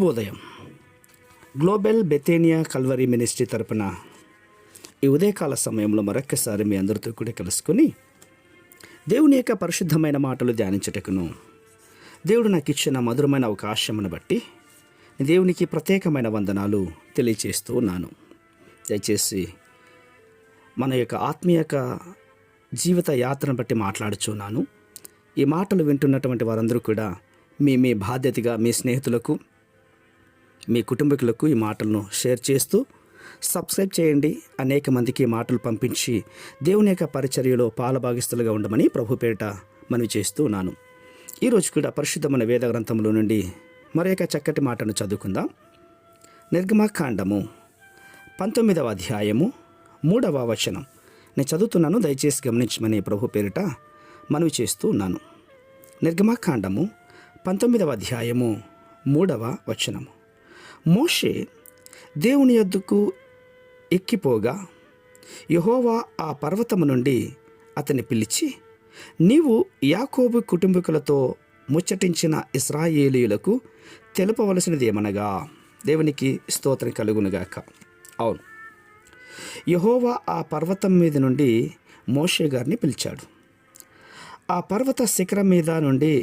శుభోదయం. Global బెతేనియా Calvary ministry తరపున ఈ ఉదయకాల సమయంలో మరొక్కసారి మీ అందరితో కూడా కలుసుకొని దేవుని యొక్క పరిశుద్ధమైన మాటలు ధ్యానించుటకును దేవుడు నాకు ఇచ్చిన మధురమైన అవకాశమును బట్టి దేవునికి ప్రత్యేకమైన వందనాలు తెలియచేస్తూ ఉన్నాను. దయచేసి మన యొక్క ఆత్మీయ జీవిత యాత్రను బట్టి మాట్లాడుచున్నాను. ఈ మాటలు వింటున్నటువంటి వారందరూ కూడా మీ బాధ్యతగా మీ స్నేహితులకు, మీ కుటుంబీకులకు ఈ మాటలను షేర్ చేస్తూ సబ్స్క్రైబ్ చేయండి. అనేక మందికి ఈ మాటలు పంపించి దేవుని యొక్క పరిచర్యలో పాలభాగస్తులుగా ఉండమని ప్రభు పేరిట మనవి చేస్తూ ఉన్నాను. ఈరోజు కూడా పరిశుద్ధమైన వేద గ్రంథంలో నుండి మరొక చక్కటి మాటను చదువుకుందాం. నిర్గమకాండము 19వ అధ్యాయము 3వ వచనం నేను చదువుతున్నాను. దయచేసి గమనించమని ప్రభు పేరిట మనవి చేస్తూ ఉన్నాను. నిర్గమకాండము 19వ అధ్యాయము 3వ వచనము. మోషే దేవుని యొద్దకు ఎక్కిపోగా యెహోవా ఆ పర్వతము నుండి అతన్ని పిలిచి, నీవు యాకోబు కుటుంబీకులతో ముచ్చటించిన ఇశ్రాయేలీయులకు తెలుపవలసినది ఏమనగా, దేవునికి స్తోత్రం కలుగునుగాక. అవును, యెహోవా ఆ పర్వతం మీద నుండి మోషే గారిని పిలిచాడు. ఆ పర్వత శిఖరం మీద నుండి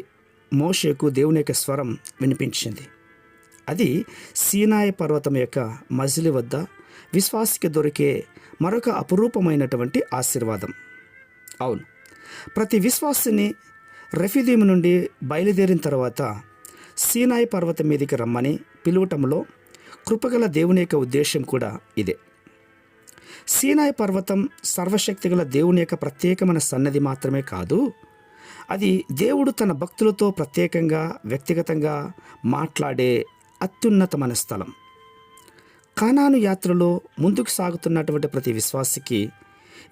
మోషేకు దేవుని యొక్క స్వరం వినిపించింది. అది సీనాయి పర్వతం యొక్క మజిలి వద్ద విశ్వాసికి దొరికే మరొక అపురూపమైనటువంటి ఆశీర్వాదం. అవును, ప్రతి విశ్వాసిని రెఫీదీము నుండి బయలుదేరిన తర్వాత సీనాయి పర్వతం మీదకి రమ్మని పిలువటంలో కృపగల దేవుని యొక్క ఉద్దేశం కూడా ఇదే. సీనాయి పర్వతం సర్వశక్తిగల దేవుని యొక్క ప్రత్యేకమైన సన్నది మాత్రమే కాదు, అది దేవుడు తన భక్తులతో ప్రత్యేకంగా వ్యక్తిగతంగా మాట్లాడే అత్యున్నతమైన స్థలం. కానాను యాత్రలో ముందుకు సాగుతున్నటువంటి ప్రతి విశ్వాసికి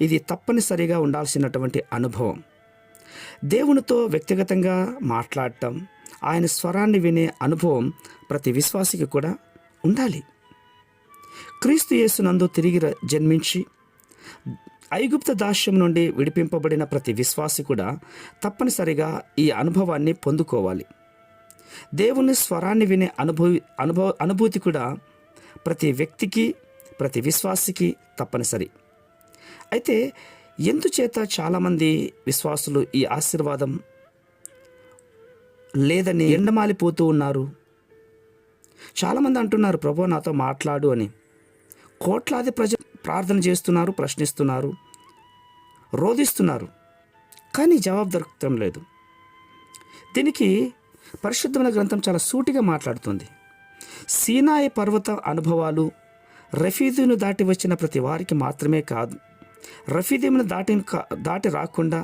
ఇది తప్పనిసరిగా ఉండాల్సినటువంటి అనుభవం. దేవునితో వ్యక్తిగతంగా మాట్లాడటం, ఆయన స్వరాన్ని వినే అనుభవం ప్రతి విశ్వాసికి కూడా ఉండాలి. క్రీస్తు యేసునందు తిరిగి జన్మించి ఐగుప్త దాస్యం నుండి విడిపింపబడిన ప్రతి విశ్వాసి కూడా తప్పనిసరిగా ఈ అనుభవాన్ని పొందుకోవాలి. దేవుని స్వరాన్ని వినే అనుభూతి కూడా ప్రతి వ్యక్తికి, ప్రతి విశ్వాసికి తప్పనిసరి. అయితే ఎందుచేత చాలామంది విశ్వాసులు ఈ ఆశీర్వాదం లేదని ఎండమాలిపోతూ ఉన్నారు? చాలామంది అంటున్నారు, ప్రభు నాతో మాట్లాడు అని. కోట్లాది ప్రజలు ప్రార్థన చేస్తున్నారు, ప్రశ్నిస్తున్నారు, రోధిస్తున్నారు, కానీ జవాబు దొరకటం లేదు. దీనికి పరిశుద్ధమైన గ్రంథం చాలా సూటిగా మాట్లాడుతుంది. సీనాయి పర్వత అనుభవాలు రఫీదీమును దాటి వచ్చిన ప్రతి వారికి మాత్రమే కాదు, రఫీదీమును దాటి రాకుండా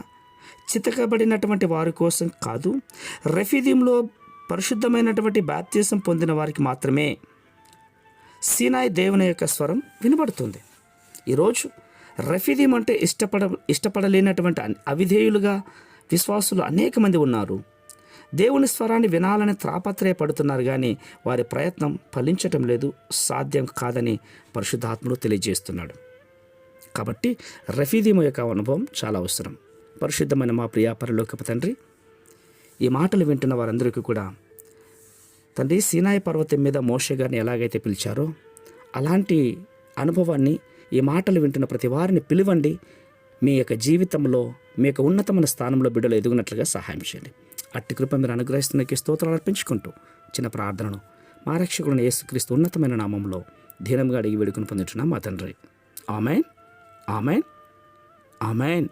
చితకబడినటువంటి వారి కోసం కాదు, రఫీదీములో పరిశుద్ధమైనటువంటి బాప్తిసం పొందిన వారికి మాత్రమే సీనాయి దేవుని యొక్క స్వరం వినబడుతుంది. ఈరోజు రఫీదీం అంటే ఇష్టపడలేనటువంటి అవిధేయులుగా విశ్వాసులు అనేక మంది ఉన్నారు. దేవుని స్వరాన్ని వినాలని తాపత్రయపడుతున్నారు, కానీ వారి ప్రయత్నం ఫలించటం లేదు, సాధ్యం కాదని పరిశుద్ధాత్ముడు తెలియజేస్తున్నాడు. కాబట్టి రఫీదీం యొక్క అనుభవం చాలా అవసరం. పరిశుద్ధమైన మా ప్రియ పరలోకపు తండ్రి, ఈ మాటలు వింటున్న వారందరికీ కూడా తండ్రి, సీనాయి పర్వతం మీద మోషే గారిని ఎలాగైతే పిలిచారో అలాంటి అనుభవాన్ని ఈ మాటలు వింటున్న ప్రతి వారిని పిలువండి. మీ యొక్క జీవితంలో మీ యొక్క ఉన్నతమైన స్థానంలో బిడ్డలు ఎదుగునట్లుగా సహాయం చేయండి. అట్టి కృప మీరు అనుగ్రహిస్తున్నకి స్తోత్రాలు అర్పించుకుంటూ చిన్న ప్రార్థనను మా రక్షకుడు యేసుక్రీస్తు ఉన్నతమైన నామంలో దీనంగా అడిగి వేడుకొని పొందుతున్నాం మా తండ్రి. Amen, amen, amen.